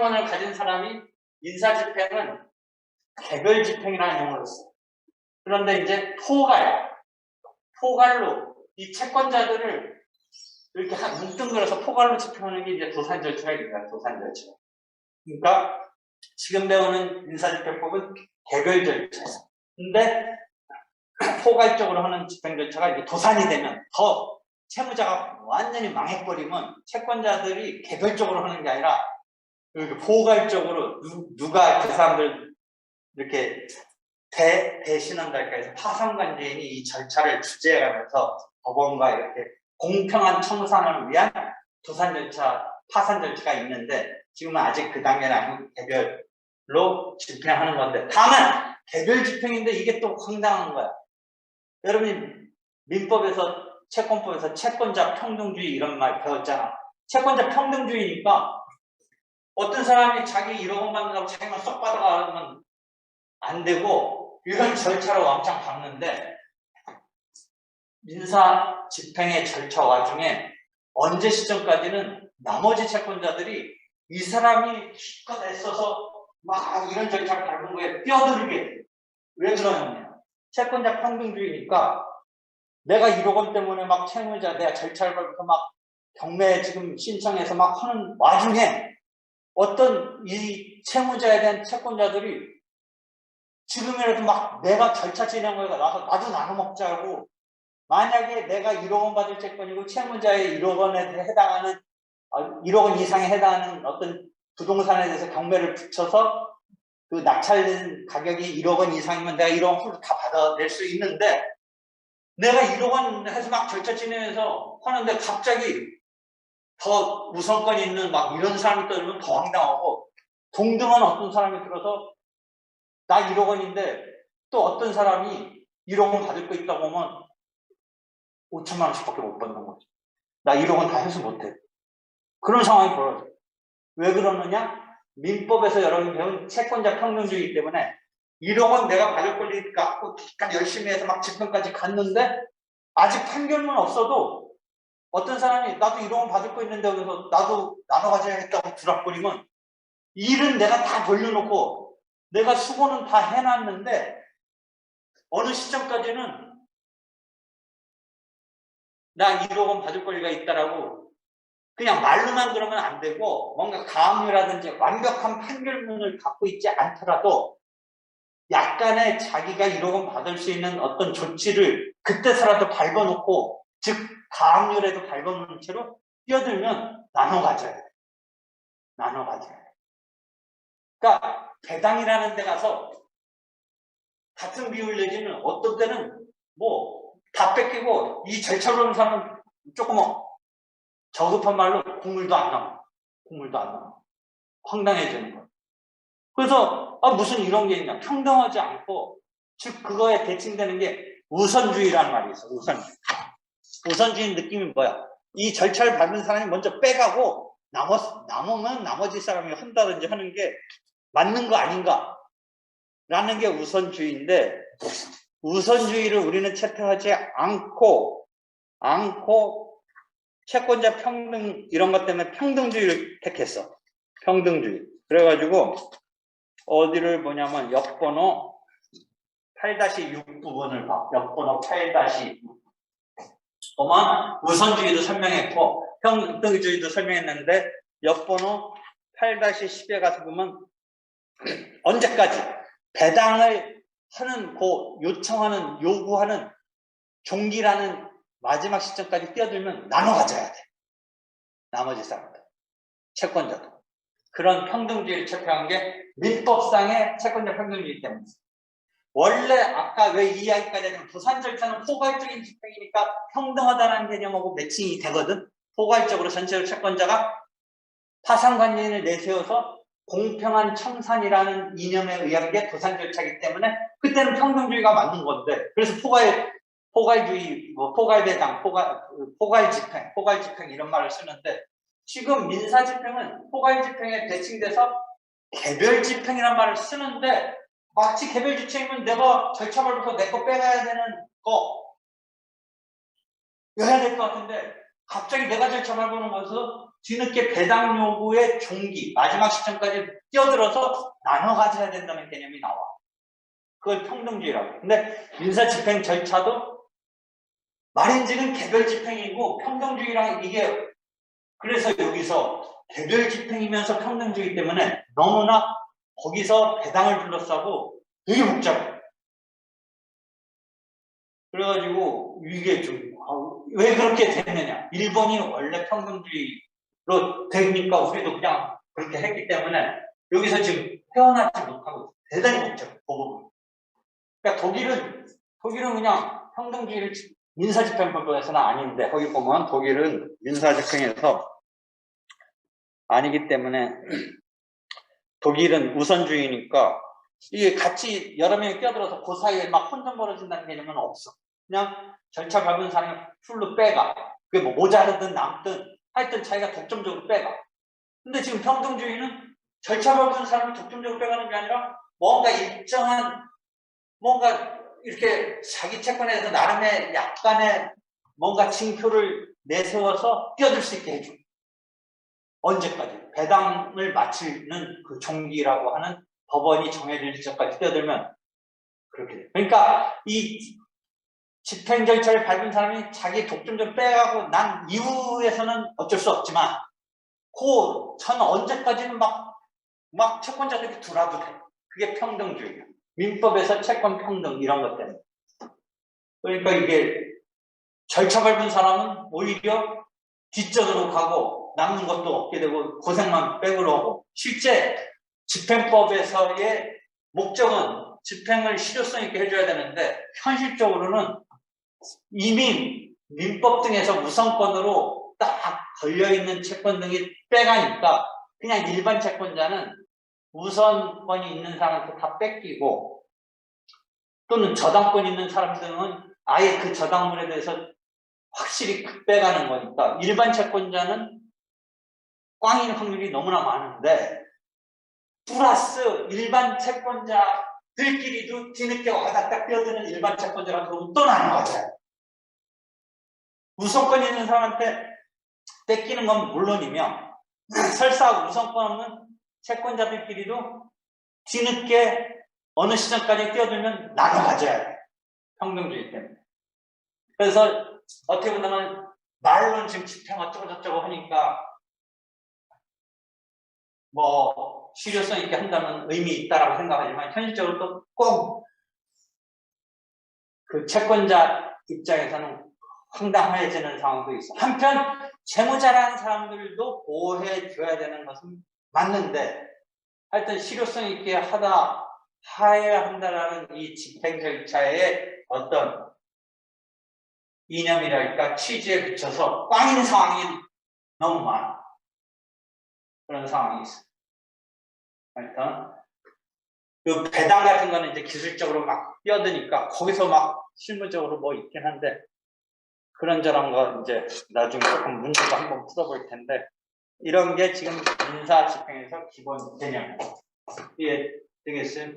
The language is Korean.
집행권을 가진 사람이 민사집행은 개별집행이라는 용어를 써요. 그런데 이제 포괄로 이 채권자들을 이렇게 뭉뚱그려서 포괄로 집행하는 게 이제 도산 절차가 있습니다. 도산 절차. 그러니까 지금 배우는 민사집행법은 개별 절차예요. 근데 포괄적으로 하는 집행 절차가 이제 도산이 되면 더 채무자가 완전히 망해버리면 채권자들이 개별적으로 하는 게 아니라 이렇게 포괄적으로 누가 그 사람들 이렇게 대신한달까 해서 파산관계인이 이 절차를 주재해가면서 법원과 이렇게 공평한 청산을 위한 도산 절차, 파산 절차가 있는데 지금은 아직 그 단계는 아니고 개별로 집행하는 건데 다만 개별 집행인데 이게 또 황당한 거야. 여러분이 민법에서 채권법에서 채권자 평등주의 이런 말 배웠잖아. 채권자 평등주의니까 어떤 사람이 자기 1억 원 받는다고 자기만 쏙 받아가면 안 되고 이런 절차로 왕창 밟는데 민사 집행의 절차 와중에 언제 시점까지는 나머지 채권자들이 이 사람이 실컷 애써서 막 이런 절차를 밟은 거에 뛰어들게 왜 그러느냐. 채권자 평등주의니까 내가 1억 원 때문에 막 채무자 내가 절차를 밟아서 막 경매 지금 신청해서 막 하는 와중에 어떤 이 채무자에 대한 채권자들이 지금이라도 막 내가 절차 진행하고 나서 나도 나눠 먹자고 만약에 내가 1억 원 받을 채권이고 채무자의 1억 원에 해당하는 1억 원 이상에 해당하는 어떤 부동산에 대해서 경매를 붙여서 그 낙찰된 가격이 1억 원 이상이면 내가 1억 원 풀로 다 받아낼 수 있는데 내가 1억 원 해서 막 절차 진행해서 하는데 갑자기 더 우선권이 있는 막 이런 사람이 떠들면 더 황당하고 동등한 어떤 사람이 들어서 나 1억 원인데 또 어떤 사람이 1억 원 받을 거 있다고 하면 5천만 원씩밖에 못 받는 거지. 나 1억 원 다 해서 못해. 그런 상황이 벌어져. 왜 그러느냐? 민법에서 여러분이 배운 채권자 평등주의이기 때문에 1억 원 내가 받을 권리 갖고 기껏 열심히 해서 막 집행까지 갔는데 아직 판결문 없어도 어떤 사람이 나도 1억 원 받을 거 있는데 그래서 나도 나눠 가져야겠다고 들어버리면 일은 내가 다 돌려놓고 내가 수고는 다 해놨는데 어느 시점까지는 나 1억 원 받을 권리가 있다라고 그냥 말로만 그러면 안 되고 뭔가 가압류라든지 완벽한 판결문을 갖고 있지 않더라도 약간의 자기가 1억 원 받을 수 있는 어떤 조치를 그때서라도 밟아놓고 즉 가압류라도 밟아놓은 채로 뛰어들면 나눠 가져야 돼. 나눠 가져야 돼. 그러니까 배당이라는 데 가서 같은 비율 내지는 어떤 때는 뭐 다 뺏기고 이 절차로 하는 사람은 조금 저급한 말로 국물도 안 나와. 국물도 안 나와. 황당해지는 거야. 그래서 무슨 이런 게 있냐. 평등하지 않고 즉 그거에 대칭되는 게 우선주의라는 말이 있어. 우선주의. 우선주의 느낌이 뭐야. 이 절차를 밟은 사람이 먼저 빼가고 남으면 나머지 사람이 한다든지 하는 게 맞는 거 아닌가 라는 게 우선주의인데 우선주의를 우리는 채택하지 않고 채권자 평등 이런 것 때문에 평등주의를 택했어. 평등주의. 그래가지고 어디를 보냐면 역번호 8-6 부분을 봐. 역번호 8-6 보면 우선주의도 설명했고 평등주의도 설명했는데 역번호 8-10에 가서 보면 언제까지 배당을 하는 요청하는 요구하는 종기라는 마지막 시점까지 뛰어들면 나눠 가져야 돼. 나머지 사람들 채권자도 그런 평등주의를 채택한 게 민법상의 채권자 평등주의 때문에 원래 아까 왜 이 이야기까지 하냐면 도산 절차는 포괄적인 집행이니까 평등하다는 개념하고 매칭이 되거든. 포괄적으로 전체적 채권자가 파산관계인을 내세워서 공평한 청산이라는 이념에 의한 게 도산 절차이기 때문에 그때는 평등주의가 맞는 건데 그래서 포괄주의, 포괄배당, 포괄집행 이런 말을 쓰는데 지금 민사집행은 포괄집행에 대칭돼서 개별집행이라는 말을 쓰는데 마치 개별집행이면 내가 절차 밟아서 내 거 빼가야 되는 거 해야 될 것 같은데 갑자기 내가 절차 밟아놓은 것에서 뒤늦게 배당 요구의 종기, 마지막 시점까지 뛰어들어서 나눠 가져야 된다는 개념이 나와. 그걸 평등주의라고. 근데 민사집행 절차도 말인즉은 개별 집행이고 평등주의랑 이게 그래서 여기서 개별 집행이면서 평등주의 때문에 너무나 거기서 배당을 둘러싸고 되게 복잡해. 그래가지고 이게 좀 왜 그렇게 됐느냐. 일본이 원래 평등주의로 되니까 우리도 그냥 그렇게 했기 때문에 여기서 지금 헤어나지 못하고 대단히 복잡해. 그 부분. 그러니까 독일은 그냥 평등주의를 민사집행법에서는 아닌데 거기 보면 독일은 민사집행에서 아니기 때문에 독일은 우선주의니까 이게 같이 여러 명이 끼어들어서 그 사이에 막 혼전 벌어진다는 개념은 없어. 그냥 절차 밟은 사람이 풀로 빼가. 그게 뭐 모자르든 남든 하여튼 자기가 독점적으로 빼가. 근데 지금 평등주의는 절차 밟은 사람이 독점적으로 빼가는 게 아니라 뭔가 일정한 뭔가 이렇게 자기 채권에서 나름의 약간의 뭔가 징표를 내세워서 뛰어들 수 있게 해줘. 언제까지? 배당을 마치는 그 종기라고 하는 법원이 정해질 시점까지 뛰어들면 그렇게 돼. 그러니까 이 집행 절차를 밟은 사람이 자기 독점적으로 빼가고 난 이후에서는 어쩔 수 없지만 그 전 언제까지는 막 채권자들이 두라도 돼. 그게 평등주의야. 민법에서 채권 평등 이런 것 때문에. 그러니까 이게 절차 밟은 사람은 오히려 뒷전으로 가고 남는 것도 없게 되고 고생만 빼으로하고 실제 집행법에서의 목적은 집행을 실효성 있게 해줘야 되는데 현실적으로는 이미 민법 등에서 우선권으로 딱 걸려있는 채권 등이 빼가니까 그냥 일반 채권자는 우선권이 있는 사람한테 다 뺏기고 또는 저당권 있는 사람들은 아예 그 저당물에 대해서 확실히 빼가는 거니까 일반 채권자는 꽝일 확률이 너무나 많은데 플러스 일반 채권자들끼리도 뒤늦게 와닥닥 뛰어드는 일반 채권자가 그러면 또 나눠가져요. 우선권 있는 사람한테 뺏기는 건 물론이며 설사 우선권 없는 채권자들끼리도 뒤늦게 어느 시점까지 뛰어들면 나눠가져야 돼. 평등주의 때문에. 그래서 어떻게 보면 말로는 지금 집행 어쩌고 저쩌고 하니까 뭐 실효성 있게 한다면 의미 있다라고 생각하지만 현실적으로 또 꼭 그 채권자 입장에서는 황당해지는 상황도 있어. 한편 채무자라는 사람들도 보호해줘야 되는 것은 맞는데 하여튼 실효성 있게 하여야 한다라는 이 집행 절차의 어떤 이념이랄까 취지에 비춰서 꽝인 상황이 너무 많아. 그런 상황이 있어. 하여튼 그 배당 같은 거는 이제 기술적으로 막 뛰어드니까 거기서 막 실무적으로 뭐 있긴 한데 그런저런 거 이제 나중에 조금 문제도 한번 풀어볼 텐데 이런 게 지금 민사 집행에서 기본 개념. 이해 되겠어요?